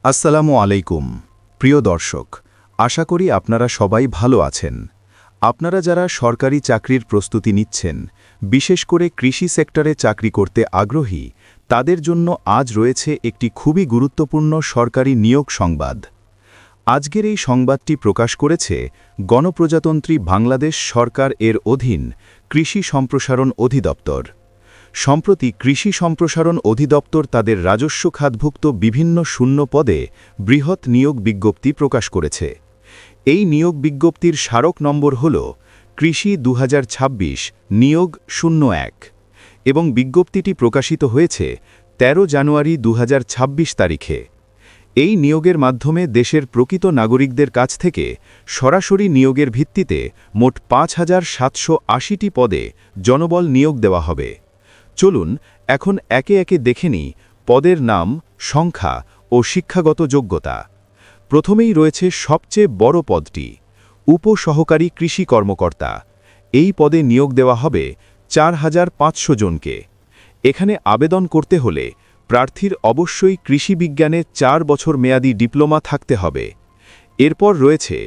আসসালামু আলাইকুম প্রিয় দর্শক, আশা করি আপনারা সবাই ভালো আছেন। আপনারা যারা সরকারি চাকরির প্রস্তুতি নিচ্ছেন, বিশেষ করে কৃষি সেক্টরে চাকরি করতে আগ্রহী, তাদের জন্য আজ রয়েছে একটি খুবই গুরুত্বপূর্ণ সরকারি নিয়োগ সংবাদ। আজকের এই সংবাদটি প্রকাশ করেছে গণপ্রজাতন্ত্রী বাংলাদেশ সরকার এর অধীন কৃষি সম্প্রসারণ অধিদপ্তর। সম্প্রতি কৃষি সম্প্রসারণ অধিদপ্তর তাদের রাজস্ব খাতভুক্ত বিভিন্ন শূন্য পদে বৃহৎ নিয়োগ বিজ্ঞপ্তি প্রকাশ করেছে। এই নিয়োগ বিজ্ঞপ্তির স্মারক নম্বর হল কৃষি 2026 নিয়োগ 01 এবং বিজ্ঞপ্তিটি প্রকাশিত হয়েছে 13 জানুয়ারি 2026 তারিখে। এই নিয়োগের মাধ্যমে দেশের প্রকৃত নাগরিকদের কাছ থেকে সরাসরি নিয়োগের ভিত্তিতে মোট 5780টি পদে জনবল নিয়োগ দেওয়া হবে। চলুন এখন একে একে দেখে নিই পদের নাম, সংখ্যা ও শিক্ষাগত যোগ্যতা। প্রথমেই রয়েছে সবচেয়ে বড় পদটি, উপসহকারী কৃষি কর্মকর্তা। এই পদে নিয়োগ দেওয়া হবে 4500 জনকে। এখানে আবেদন করতে হলে প্রার্থীর অবশ্যই কৃষি বিজ্ঞানে 4 বছর মেয়াদী ডিপ্লোমা থাকতে হবে। এরপর রয়েছে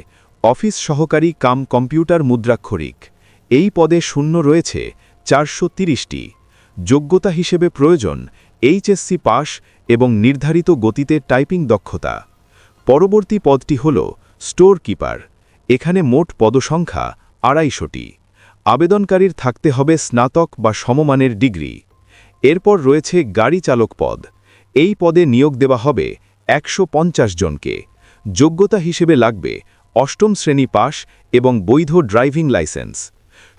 অফিস সহকারী কাম কম্পিউটার মুদ্রাক্ষরিক। এই পদে শূন্য রয়েছে 430টি। যোগ্যতা হিসেবে প্রয়োজন এইচএসসি পাস এবং নির্ধারিত গতিতে টাইপিং দক্ষতা। পরবর্তী পদটি হল স্টোর কিপার। এখানে মোট পদসংখ্যা 250টি। আবেদনকারীর থাকতে হবে স্নাতক বা সমমানের ডিগ্রি। এরপর রয়েছে গাড়ি চালক পদ। এই পদে নিয়োগ দেওয়া হবে 150 জনকে। যোগ্যতা হিসেবে লাগবে 8ম শ্রেণী পাস এবং বৈধ ড্রাইভিং লাইসেন্স।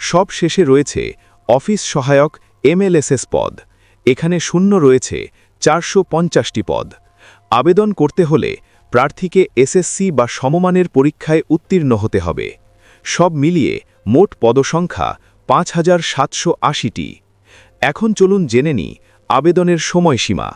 সব শেষে রয়েছে অফিস সহায়ক এমএলএসএস পদ। এখানে শূন্য রয়েছে 450টি পদ। আবেদন করতে হলে প্রার্থীকে এসএসসি বা সমমানের পরীক্ষায় উত্তীর্ণ হতে হবে। সব মিলিয়ে মোট পদসংখ্যা 5780টি। এখন চলুন জেনে নিই আবেদনের সময়সীমা।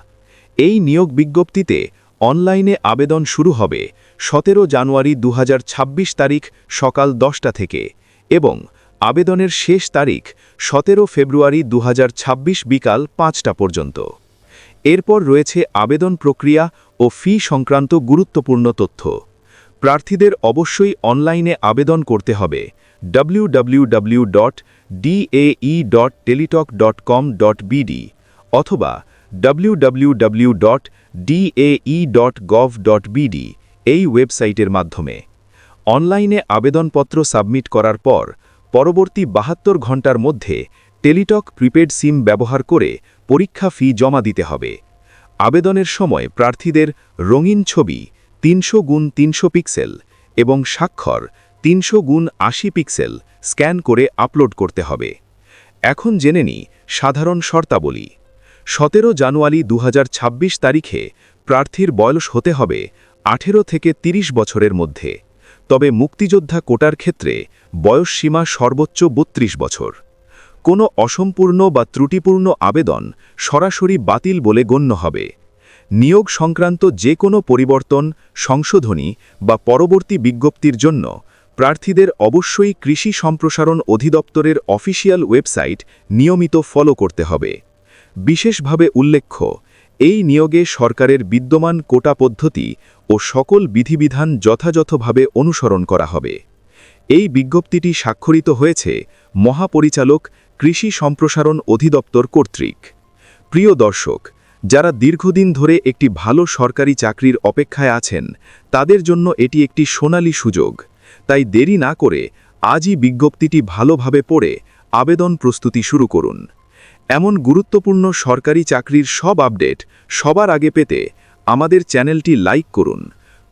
এই নিয়োগ বিজ্ঞপ্তিতে অনলাইনে আবেদন শুরু হবে 17 জানুয়ারি 2026 তারিখ সকাল 10টা থেকে এবং আবেদনের শেষ তারিখ 17 ফেব্রুয়ারি 2026 বিকাল 5টা পর্যন্ত। এরপর রয়েছে আবেদন প্রক্রিয়া ও ফি সংক্রান্ত গুরুত্বপূর্ণ তথ্য। প্রার্থীদের অবশ্যই অনলাইনে আবেদন করতে হবে www.dae.teletalk.com.bd অথবা www.dae.gov.bd এই ওয়েবসাইটের মাধ্যমে। অনলাইনে আবেদনপত্র সাবমিট করার পর পরবর্তী 72 ঘন্টার মধ্যে টেলিটক প্রিপেড সিম ব্যবহার করে পরীক্ষা ফি জমা দিতে হবে। আবেদনের সময় প্রার্থীদের রঙিন ছবি 300x300 পিক্সেল এবং স্বাক্ষর 300x80 পিক্সেল স্ক্যান করে আপলোড করতে হবে। এখন জেনে নিই সাধারণ শর্তাবলী। 17 জানুয়ারি 2026 তারিখে প্রার্থীর বয়স হতে হবে 18 থেকে 30 বছরের মধ্যে। তবে মুক্তিযোদ্ধা কোটার ক্ষেত্রে বয়সসীমা সর্বোচ্চ 32 বছর। কোনো অসম্পূর্ণ বা ত্রুটিপূর্ণ আবেদন সরাসরি বাতিল বলে গণ্য হবে। নিয়োগ সংক্রান্ত যে কোনো পরিবর্তন, সংশোধনী বা পরবর্তী বিজ্ঞপ্তির জন্য প্রার্থীদের অবশ্যই কৃষি সম্প্রসারণ অধিদপ্তরের অফিসিয়াল ওয়েবসাইট নিয়মিত ফলো করতে হবে। বিশেষভাবে উল্লেখ্য, এই নিয়োগে সরকারের বিদ্যমান কোটা পদ্ধতি ও সকল বিধিবিধান যথাযথভাবে অনুসরণ করা হবে। এই বিজ্ঞপ্তিটি স্বাক্ষরিত হয়েছে মহাপরিচালক কৃষি সম্প্রসারণ অধিদপ্তর কর্তৃক। প্রিয় দর্শক, যারা দীর্ঘদিন ধরে একটি ভালো সরকারি চাকরির অপেক্ষায় আছেন, তাদের জন্য এটি একটি সোনালী সুযোগ। তাই দেরি না করে আজই বিজ্ঞপ্তিটি ভালোভাবে পড়ে আবেদন প্রস্তুতি শুরু করুন। এমন গুরুত্বপূর্ণ সরকারি চাকরির সব আপডেট সবার আগে পেতে আমাদের চ্যানেলটি লাইক করুন,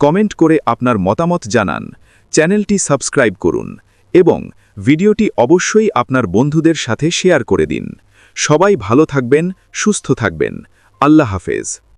কমেন্ট করে আপনার মতামত জানান, চ্যানেলটি সাবস্ক্রাইব করুন এবং ভিডিওটি অবশ্যই আপনার বন্ধুদের সাথে শেয়ার করে দিন। সবাই ভালো থাকবেন, সুস্থ থাকবেন। আল্লাহ হাফেজ।